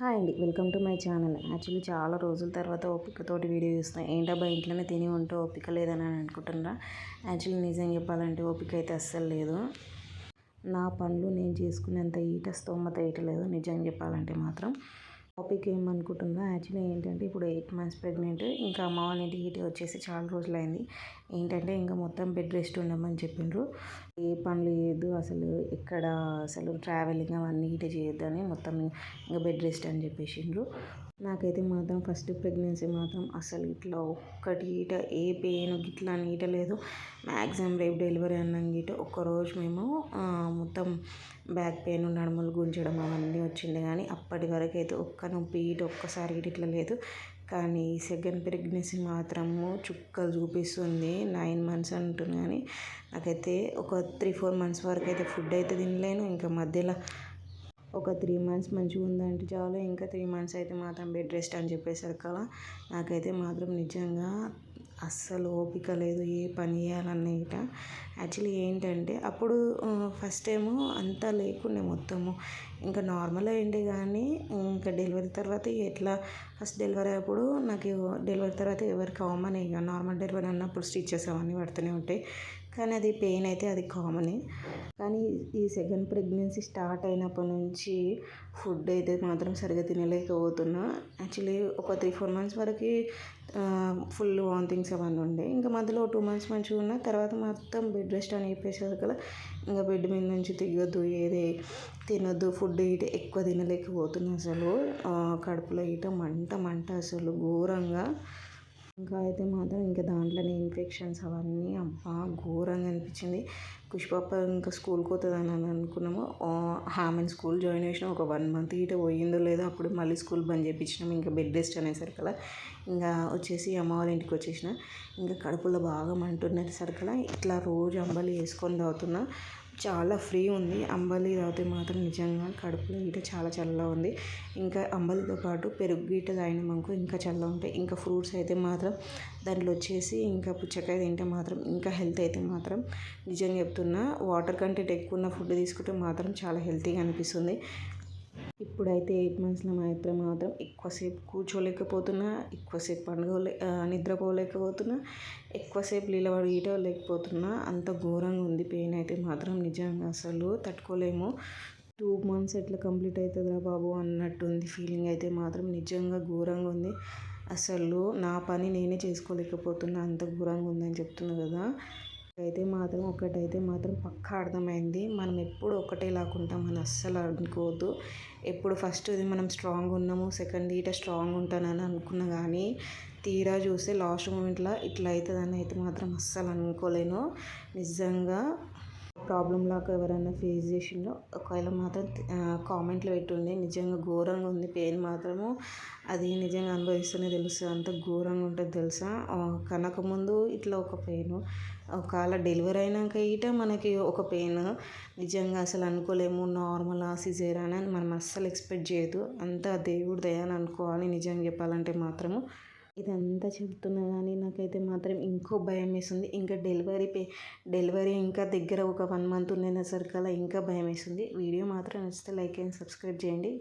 Hi అండి, welcome to my channel. Actually చాలా రోజుల తర్వాత ఓపికతోటి వీడియో చూస్తున్నాను. ఏంటబ్బా ఇంట్లోనే తిని ఉంటే ఓపిక లేదని అనుకుంటున్నారా? యాక్చువల్లీ నిజం చెప్పాలంటే ఓపిక అయితే అస్సలు లేదు. నా పనులు నేను చేసుకునేంత స్తోమత లేదు నిజం చెప్పాలంటే మాత్రం. టాపిక్ ఏమనుకుంటుందా, యాక్చువల్లీ ఏంటంటే ఇప్పుడు 8 months ప్రెగ్నెంట్. ఇంకా అమ్మ వాళ్ళ ఇంటికి వచ్చేసి చాలా రోజులైంది. ఏంటంటే ఇంకా మొత్తం బెడ్ రెస్ట్ ఉండమని చెప్పిండ్రు. ఏ పనులు చేయొద్దు, అసలు ట్రావెలింగ్ అవన్నీ చేయొద్దు అని మొత్తం ఇంకా బెడ్ రెస్ట్ అని చెప్పేసిండ్రు. నాకైతే మాత్రం ఫస్ట్ ప్రెగ్నెన్సీ మాత్రం అసలు ఇట్లా ఒక్కటి ఏ పెయిన్ గిట్లా అని లేదు. మ్యాక్సిమం రేపు డెలివరీ అన్నాం ఒక్కరోజు మేము మొత్తం బ్యాక్ పెయిన్, నడుములు గుంజడం అవన్నీ వచ్చిండే. కానీ అప్పటి వరకు అయితే ఒక్క నొప్పి ఒక్కసారి ఇట్లా లేదు. కానీ సెకండ్ ప్రెగ్నెన్సీ మాత్రము చుక్కలు చూపిస్తుంది. 9 months అంటుంది. కానీ నాకైతే ఒక 3-4 months వరకు అయితే ఫుడ్ అయితే తినలేను. ఇంకా మధ్యలో ఒక 3 months మంచిగా ఉందంటే చాలు, ఇంకా 3 months అయితే మాత్రం బెడ్ రెస్ట్ అని చెప్పేసరికి కదా నాకైతే మాత్రం నిజంగా అస్సలు ఓపిక లేదు ఏ పని చేయాలన్నా యాక్చువల్లీ ఏంటంటే అప్పుడు ఫస్ట్ టైము అంతా లేకుండే మొత్తము ఇంకా నార్మల్ అయింది. కానీ ఇంకా డెలివరీ తర్వాత ఎట్లా ఫస్ట్ డెలివరీ అప్పుడు నాకు డెలివరీ తర్వాత ఎవరు కామన్ ఇక నార్మల్ డెలివరీ అన్నప్పుడు స్టిచెస్ అవన్నీ పడుతూనే ఉంటాయి. కానీ అది పెయిన్ అయితే అది కామనే. కానీ ఈ సెకండ్ ప్రెగ్నెన్సీ స్టార్ట్ అయినప్పటి నుంచి ఫుడ్ అయితే మాత్రం సరిగ్గా తినలేకపోతున్నా. యాక్చువల్లీ ఒక 3-4 months వరకు ఫుల్ వామిటింగ్స్ అవన్నీ ఉండే. ఇంకా మధ్యలో 2 months మంచిగా ఉన్న తర్వాత మొత్తం బెడ్ రెస్ట్ అని చెప్పేసారు కదా. ఇంకా బెడ్ మీద నుంచి దిగొద్దు, ఏది తినొద్దు, ఫుడ్ ఎక్కువ తినలేకపోతున్నా. అసలు కడుపులో మంట అసలు ఘోరంగా. ఇంకా అయితే మాత్రం ఇంకా దాంట్లోనే ఇన్ఫెక్షన్స్ అవన్నీ అబ్బా ఘోరంగా అనిపించింది. పుష్పప్ప ఇంకా స్కూల్కి పోతుందని అనుకున్నాము. ఆమెను స్కూల్ జాయిన్ చేసినాం. ఒక 1 month పోయిందో లేదో అప్పుడు మళ్ళీ స్కూల్ బంద్ చేయించినాం. ఇంకా బెడ్ రెస్ట్ అనేసరికి కదా ఇంకా వచ్చేసి అమ్మ వాళ్ళ ఇంటికి వచ్చేసిన. ఇంకా కడుపులో బాగా మంటున్నది సరికలా ఇట్లా రోజు అంబలి వేసుకొని తాగుతున్నా. చాలా ఫ్రీ ఉంది. అంబలి తాగితే మాత్రం నిజంగా కడుపులో చాలా చల్లగా ఉంది. ఇంకా అంబలితో పాటు పెరుగు తాగినామనుకో ఇంకా చల్లగా ఉంటాయి. ఇంకా ఫ్రూట్స్ అయితే మాత్రం దాంట్లో వచ్చేసి ఇంకా పుచ్చకాయ తింటే మాత్రం ఇంకా హెల్త్ అయితే మాత్రం నిజంగా చెప్తున్నా. వాటర్ కంటెంట్ ఎక్కువ ఉన్న ఫుడ్ తీసుకుంటే మాత్రం చాలా హెల్తీగా అనిపిస్తుంది. ఇప్పుడైతే 8 monthsలో మాత్రం ఎక్కువసేపు కూర్చోలేకపోతున్నా, ఎక్కువసేపు నిద్రపోలేకపోతున్నా, ఎక్కువసేపు లేకపోతున్నా. అంత ఘోరంగా ఉంది పెయిన్ అయితే మాత్రం నిజంగా అసలు తట్టుకోలేము. 2 months ఎట్లా కంప్లీట్ అవుతుందిరా బాబు అన్నట్టుంది ఫీలింగ్ అయితే మాత్రం నిజంగా ఘోరంగా ఉంది. అసలు నా పని నేనే చేసుకోలేకపోతున్నా, అంత ఘోరంగా ఉందని చెప్తున్నా కదా. ఒకటైతే మాత్రం పక్కా అర్థమైంది, మనం ఎప్పుడు ఒకటే లాకుంటామని అస్సలు అనుకోవద్దు. ఎప్పుడు ఫస్ట్ మనం స్ట్రాంగ్ ఉన్నాము, సెకండ్ స్ట్రాంగ్ ఉంటానని అనుకున్నా. కానీ తీరా చూస్తే లాస్ట్ మూమెంట్లో ఇట్లా అవుతుందని అయితే మాత్రం అస్సలు అనుకోలేను. నిజంగా ప్రాబ్లం లాగా ఎవరైనా ఫేస్ చేసిందో ఒకవేళ మాత్రం కామెంట్లో పెట్టుండే. నిజంగా ఘోరంగా ఉంది పెయిన్ మాత్రము. అది నిజంగా అనుభవిస్తూనే తెలుస్తుంది, అంత ఘోరంగా ఉంటుంది తెలుసా. కనకముందు ఇట్లా ఒక పెయిన్, ఒకవేళ డెలివరీ అయినాక మనకి ఒక పెయిన్. నిజంగా అసలు అనుకోలేము. నార్మల్ సిజేరియన్ అని మనం అస్సలు ఎక్స్పెక్ట్ చేయదు. అంతా దేవుడి దయ అని అనుకోవాలి నిజంగా చెప్పాలంటే మాత్రము. ఇదంతా చెప్తున్నా కానీ నాకైతే మాత్రం ఇంకో భయం వేస్తుంది. ఇంకా డెలివరీ ఇంకా దగ్గర ఒక 1 month ఉండేసరికి ఇంకా భయం వేస్తుంది. వీడియో మాత్రం నచ్చితే లైక్ అండ్ సబ్స్క్రైబ్ చేయండి.